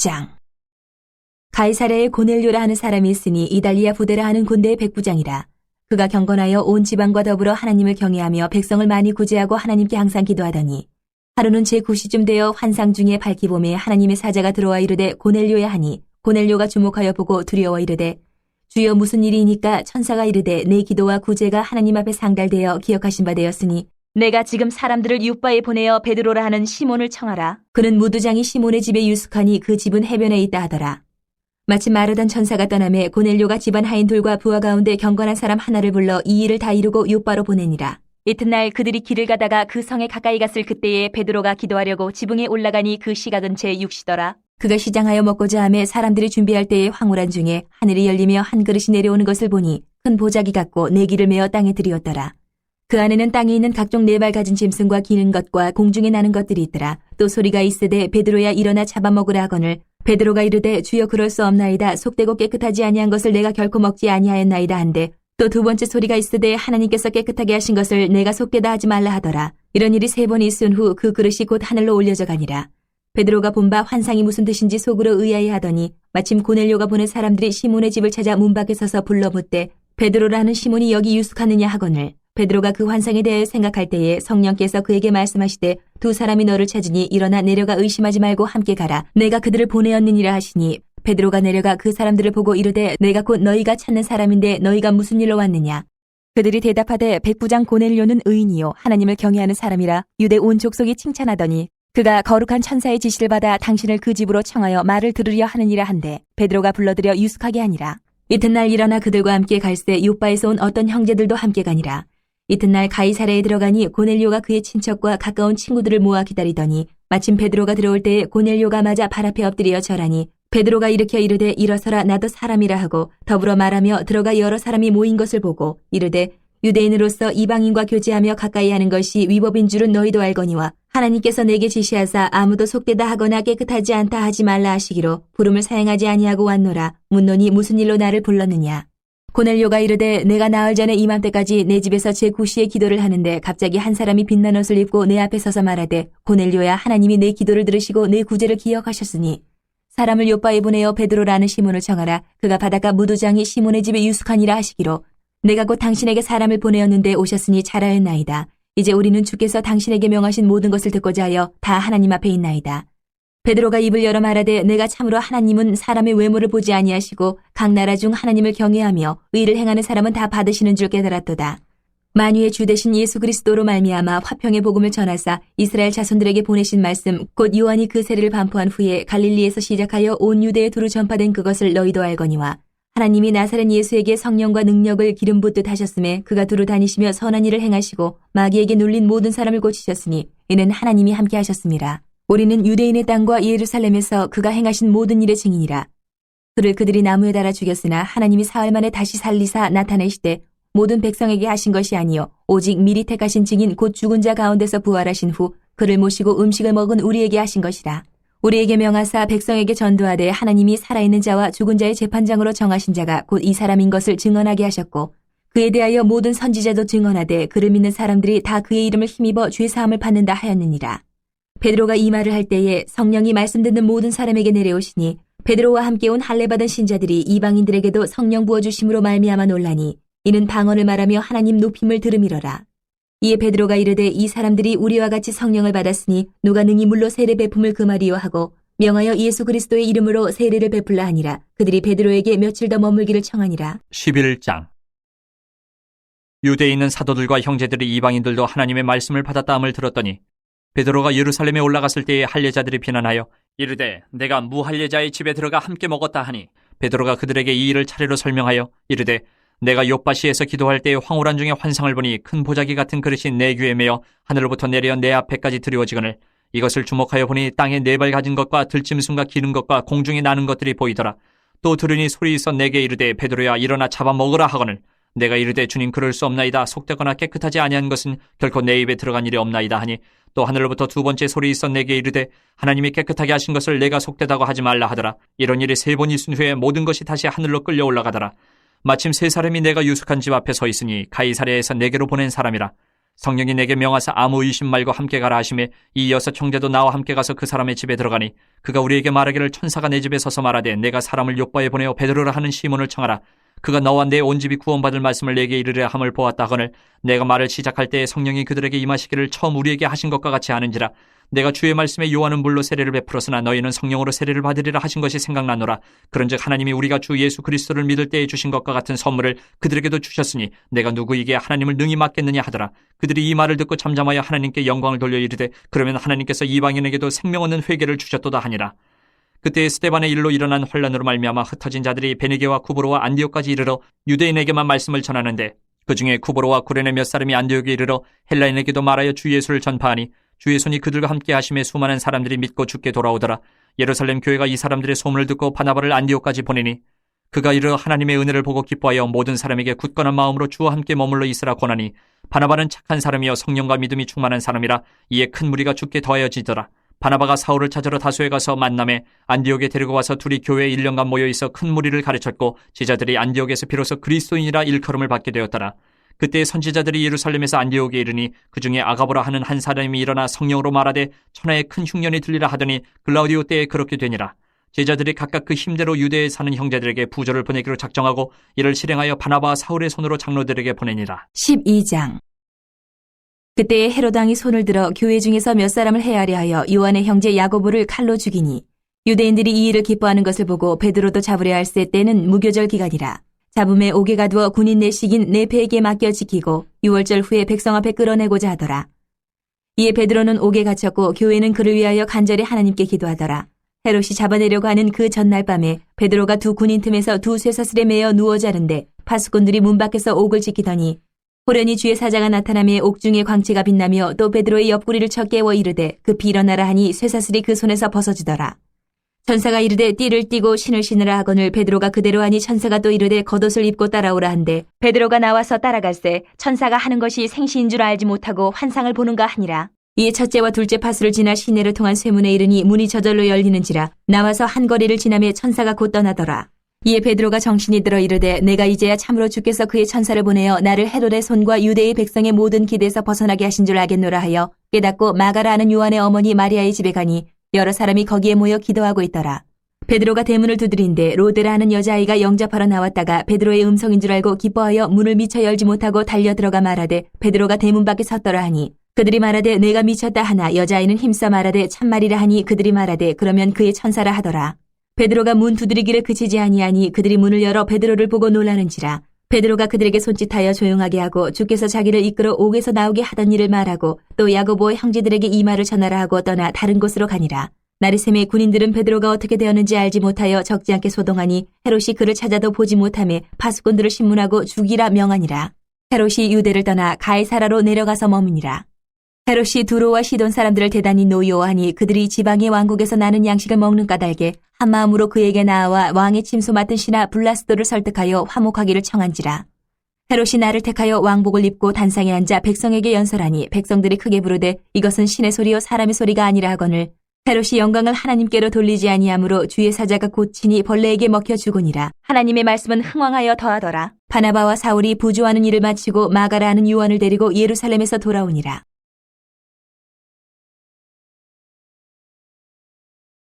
11장. 가이사랴에 고넬료라 하는 사람이 있으니 이달리아 부데라 하는 군대의 백부장이라. 그가 경건하여 온 지방과 더불어 하나님을 경외하며 백성을 많이 구제하고 하나님께 항상 기도하더니 하루는 제9시쯤 되어 환상 중에 밝히 보매 하나님의 사자가 들어와 이르되 고넬료야 하니 고넬료가 주목하여 보고 두려워 이르되 주여 무슨 일이니까 천사가 이르되 내 기도와 구제가 하나님 앞에 상달되어 기억하신 바 되었으니 내가 지금 사람들을 윑바에 보내어 베드로라 하는 시몬을 청하라. 그는 무두장이 시몬의 집에 유숙하니 그 집은 해변에 있다 하더라. 마침 마르던 천사가 떠나매 고넬료가 집안 하인들과 부하 가운데 경건한 사람 하나를 불러 이 일을 다 이루고 윑바로 보내니라. 이튿날 그들이 길을 가다가 그 성에 가까이 갔을 그때에 베드로가 기도하려고 지붕에 올라가니 그 시각은 제6시더라. 그가 시장하여 먹고자 하매 사람들이 준비할 때에 황홀한 중에 하늘이 열리며 한 그릇이 내려오는 것을 보니 큰 보자기 같고 내기를 메어 땅에 들이었더라. 그 안에는 땅에 있는 각종 네 발 가진 짐승과 기는 것과 공중에 나는 것들이 있더라. 또 소리가 있으되 베드로야 일어나 잡아먹으라 하거늘 베드로가 이르되 주여 그럴 수 없나이다. 속되고 깨끗하지 아니한 것을 내가 결코 먹지 아니하였나이다 한데 또 두 번째 소리가 있으되 하나님께서 깨끗하게 하신 것을 내가 속되다 하지 말라 하더라. 이런 일이 3번 있은 후 그 그릇이 곧 하늘로 올려져 가니라. 베드로가 본 바 환상이 무슨 뜻인지 속으로 의아해하더니 마침 고넬료가 보낸 사람들이 시몬의 집을 찾아 문 밖에 서서 불러 묻되 베드로라는 시몬이 여기 유숙하느냐 하거늘 베드로가 그 환상에 대해 생각할 때에 성령께서 그에게 말씀하시되 두 사람이 너를 찾으니 일어나 내려가 의심하지 말고 함께 가라. 내가 그들을 보내었느니라 하시니 베드로가 내려가 그 사람들을 보고 이르되 내가 곧 너희가 찾는 사람인데 너희가 무슨 일로 왔느냐. 그들이 대답하되 백부장 고넬료는 의인이요 하나님을 경외하는 사람이라 유대 온 족속이 칭찬하더니 그가 거룩한 천사의 지시를 받아 당신을 그 집으로 청하여 말을 들으려 하느니라 한데 베드로가 불러들여 유숙하게 하니라. 이튿날 일어나 그들과 함께 갈새 윑바에서 온 어떤 형제들도 함께 가니라. 이튿날 가이사랴에 들어가니 고넬료가 그의 친척과 가까운 친구들을 모아 기다리더니 마침 베드로가 들어올 때에 고넬료가 맞아 발 앞에 엎드려 절하니 베드로가 일으켜 이르되 일어서라 나도 사람이라 하고 더불어 말하며 들어가 여러 사람이 모인 것을 보고 이르되 유대인으로서 이방인과 교제하며 가까이 하는 것이 위법인 줄은 너희도 알거니와 하나님께서 내게 지시하사 아무도 속되다 하거나 깨끗하지 않다 하지 말라 하시기로 부름을 사행하지 아니하고 왔노라. 묻노니 무슨 일로 나를 불렀느냐. 고넬료가 이르되 내가 나흘 전에 이맘때까지 내 집에서 제9시에 기도를 하는데 갑자기 한 사람이 빛난 옷을 입고 내 앞에 서서 말하되 고넬료야 하나님이 내 기도를 들으시고 내 구제를 기억하셨으니 사람을 윑바에 보내어 베드로라는 시몬을 청하라. 그가 바닷가 무두장이 시몬의 집에 유숙하니라 하시기로 내가 곧 당신에게 사람을 보내었는데 오셨으니 잘하였나이다. 이제 우리는 주께서 당신에게 명하신 모든 것을 듣고자 하여 다 하나님 앞에 있나이다. 베드로가 입을 열어 말하되 내가 참으로 하나님은 사람의 외모를 보지 아니하시고 각 나라 중 하나님을 경외하며 의를 행하는 사람은 다 받으시는 줄 깨달았도다. 만유의 주 되신 예수 그리스도로 말미암아 화평의 복음을 전하사 이스라엘 자손들에게 보내신 말씀 곧 요한이 그 세례를 반포한 후에 갈릴리에서 시작하여 온 유대에 두루 전파된 그것을 너희도 알거니와 하나님이 나사렛 예수에게 성령과 능력을 기름 붓듯 하셨음에 그가 두루 다니시며 선한 일을 행하시고 마귀에게 눌린 모든 사람을 고치셨으니 이는 하나님이 함께 하셨습니다. 우리는 유대인의 땅과 예루살렘에서 그가 행하신 모든 일의 증인이라. 그를 그들이 나무에 달아 죽였으나 하나님이 사흘 만에 다시 살리사 나타내시되 모든 백성에게 하신 것이 아니요 오직 미리 택하신 증인 곧 죽은 자 가운데서 부활하신 후 그를 모시고 음식을 먹은 우리에게 하신 것이라. 우리에게 명하사 백성에게 전도하되 하나님이 살아있는 자와 죽은 자의 재판장으로 정하신 자가 곧 이 사람인 것을 증언하게 하셨고 그에 대하여 모든 선지자도 증언하되 그를 믿는 사람들이 다 그의 이름을 힘입어 죄사함을 받는다 하였느니라. 베드로가 이 말을 할 때에 성령이 말씀 듣는 모든 사람에게 내려오시니 베드로와 함께 온 할례받은 신자들이 이방인들에게도 성령 부어주심으로 말미암아 놀라니 이는 방언을 말하며 하나님 높임을 들음이러라. 이에 베드로가 이르되 이 사람들이 우리와 같이 성령을 받았으니 누가 능히 물로 세례 베품을 금하리요 하고 명하여 예수 그리스도의 이름으로 세례를 베풀라 하니라. 그들이 베드로에게 며칠 더 머물기를 청하니라. 11장. 유대에 있는 사도들과 형제들이 이방인들도 하나님의 말씀을 받았다함을 들었더니 베드로가 예루살렘에 올라갔을 때에 할례자들이 비난하여 이르되 내가 무할례자의 집에 들어가 함께 먹었다 하니 베드로가 그들에게 이 일을 차례로 설명하여 이르되 내가 욥바시에서 기도할 때에 황홀한 중에 환상을 보니 큰 보자기 같은 그릇이 내 귀에 매어 하늘로부터 내려 내 앞에까지 드리워지거늘 이것을 주목하여 보니 땅에 네 발 가진 것과 들짐승과 기는 것과 공중에 나는 것들이 보이더라. 또 들으니 소리 있어 내게 이르되 베드로야 일어나 잡아먹으라 하거늘 내가 이르되 주님 그럴 수 없나이다. 속되거나 깨끗하지 아니한 것은 결코 내 입에 들어간 일이 없나이다 하니 또 하늘로부터 두 번째 소리 있어 내게 이르되 하나님이 깨끗하게 하신 것을 내가 속되다고 하지 말라 하더라. 이런 일이 3번 있은 후에 모든 것이 다시 하늘로 끌려 올라가더라. 마침 3사람이 내가 유숙한 집 앞에 서 있으니 가이사랴에서 내게로 보낸 사람이라. 성령이 내게 명하사 아무 의심 말고 함께 가라 하시매 이 여섯 형제도 나와 함께 가서 그 사람의 집에 들어가니 그가 우리에게 말하기를 천사가 내 집에 서서 말하되 내가 사람을 요바에 보내어 베드로라 하는 시몬을 청하라. 그가 너와 내 온 집이 구원받을 말씀을 내게 이르려 함을 보았다 하거늘 내가 말을 시작할 때에 성령이 그들에게 임하시기를 처음 우리에게 하신 것과 같이 하는지라. 내가 주의 말씀에 요한은 물로 세례를 베풀었으나 너희는 성령으로 세례를 받으리라 하신 것이 생각나노라. 그런즉 하나님이 우리가 주 예수 그리스도를 믿을 때에 주신 것과 같은 선물을 그들에게도 주셨으니 내가 누구에게 하나님을 능히 맡겠느냐 하더라. 그들이 이 말을 듣고 잠잠하여 하나님께 영광을 돌려 이르되 그러면 하나님께서 이방인에게도 생명 얻는 회개를 주셨도다 하니라. 그때 스데반의 일로 일어난 혼란으로 말미암아 흩어진 자들이 베니게와 쿠브로와 안디옥까지 이르러 유대인에게만 말씀을 전하는데 그 중에 쿠브로와 구레네 몇 사람이 안디옥에 이르러 헬라인에게도 말하여 주 예수를 전파하니 주의 손이 그들과 함께 하심에 수많은 사람들이 믿고 주께 돌아오더라. 예루살렘 교회가 이 사람들의 소문을 듣고 바나바를 안디옥까지 보내니 그가 이르러 하나님의 은혜를 보고 기뻐하여 모든 사람에게 굳건한 마음으로 주와 함께 머물러 있으라 권하니 바나바는 착한 사람이여 성령과 믿음이 충만한 사람이라. 이에 큰 무리가 주께 더하여지더라. 바나바가 사울을 찾으러 다소에 가서 만남에 안디옥에 데리고 와서 둘이 교회에 1년간 모여있어 큰 무리를 가르쳤고 제자들이 안디옥에서 비로소 그리스도인이라 일컬음을 받게 되었더라. 그때 선지자들이 예루살렘에서 안디옥에 이르니 그 중에 아가보라 하는 한 사람이 일어나 성령으로 말하되 천하에 큰 흉년이 들리라 하더니 글라우디오 때에 그렇게 되니라. 제자들이 각각 그 힘대로 유대에 사는 형제들에게 부조를 보내기로 작정하고 이를 실행하여 바나바와 사울의 손으로 장로들에게 보내니라. 12장. 그때에 헤로드 왕이 손을 들어 교회 중에서 몇 사람을 해하려 하여 요한의 형제 야고보를 칼로 죽이니 유대인들이 이 일을 기뻐하는 것을 보고 베드로도 잡으려 할세 때는 무교절 기간이라. 잡음에 옥에 가두어 군인 내식인 네페에게 맡겨 지키고 6월절 후에 백성 앞에 끌어내고자 하더라. 이에 베드로는 옥에 갇혔고 교회는 그를 위하여 간절히 하나님께 기도하더라. 헤롯이 잡아내려고 하는 그 전날 밤에 베드로가 두 군인 틈에서 두 쇠사슬에 매어 누워 자는데 파수꾼들이 문 밖에서 옥을 지키더니 호련히 주의 사자가 나타나며 옥중에 광채가 빛나며 또 베드로의 옆구리를 쳐 깨워 이르되 급히 일어나라 하니 쇠사슬이 그 손에서 벗어지더라. 천사가 이르되 띠를 띠고 신을 신으라 하거늘 베드로가 그대로 하니 천사가 또 이르되 겉옷을 입고 따라오라 한데 베드로가 나와서 따라갈새 천사가 하는 것이 생시인 줄 알지 못하고 환상을 보는가 하니라. 이에 첫째와 둘째 파수를 지나 시내를 통한 쇠문에 이르니 문이 저절로 열리는지라. 나와서 한 거리를 지나며 천사가 곧 떠나더라. 이에 베드로가 정신이 들어 이르되 내가 이제야 참으로 주께서 그의 천사를 보내어 나를 헤롯의 손과 유대의 백성의 모든 기대에서 벗어나게 하신 줄 알겠노라 하여 깨닫고 마가라 하는 요한의 어머니 마리아의 집에 가니 여러 사람이 거기에 모여 기도하고 있더라. 베드로가 대문을 두드린데 로데라 하는 여자아이가 영접하러 나왔다가 베드로의 음성인 줄 알고 기뻐하여 문을 미처 열지 못하고 달려 들어가 말하되 베드로가 대문 밖에 섰더라 하니 그들이 말하되 내가 미쳤다 하나 여자아이는 힘써 말하되 참말이라 하니 그들이 말하되 그러면 그의 천사라 하더라. 베드로가 문 두드리기를 그치지 아니하니 그들이 문을 열어 베드로를 보고 놀라는지라. 베드로가 그들에게 손짓하여 조용하게 하고 주께서 자기를 이끌어 옥에서 나오게 하던 일을 말하고 또 야고보의 형제들에게 이 말을 전하라 하고 떠나 다른 곳으로 가니라. 나리샘의 군인들은 베드로가 어떻게 되었는지 알지 못하여 적지 않게 소동하니 헤롯이 그를 찾아도 보지 못하며 파수꾼들을 신문하고 죽이라 명하니라. 헤롯이 유대를 떠나 가이사라로 내려가서 머무니라. 헤롯이 두로와 시돈 사람들을 대단히 노여워하니 그들이 지방의 왕국에서 나는 양식을 먹는 까닭에 한마음으로 그에게 나아와 왕의 침소 맡은 신하 블라스도를 설득하여 화목하기를 청한지라. 헤롯이 나를 택하여 왕복을 입고 단상에 앉아 백성에게 연설하니 백성들이 크게 부르되 이것은 신의 소리요 사람의 소리가 아니라 하거늘 헤롯이 영광을 하나님께로 돌리지 아니하므로 주의 사자가 곧친이 벌레에게 먹혀 죽으니라. 하나님의 말씀은 흥왕하여 더하더라. 바나바와 사울이 부조하는 일을 마치고 마가라 하는 요한을 데리고 예루살렘에서 돌아오니라.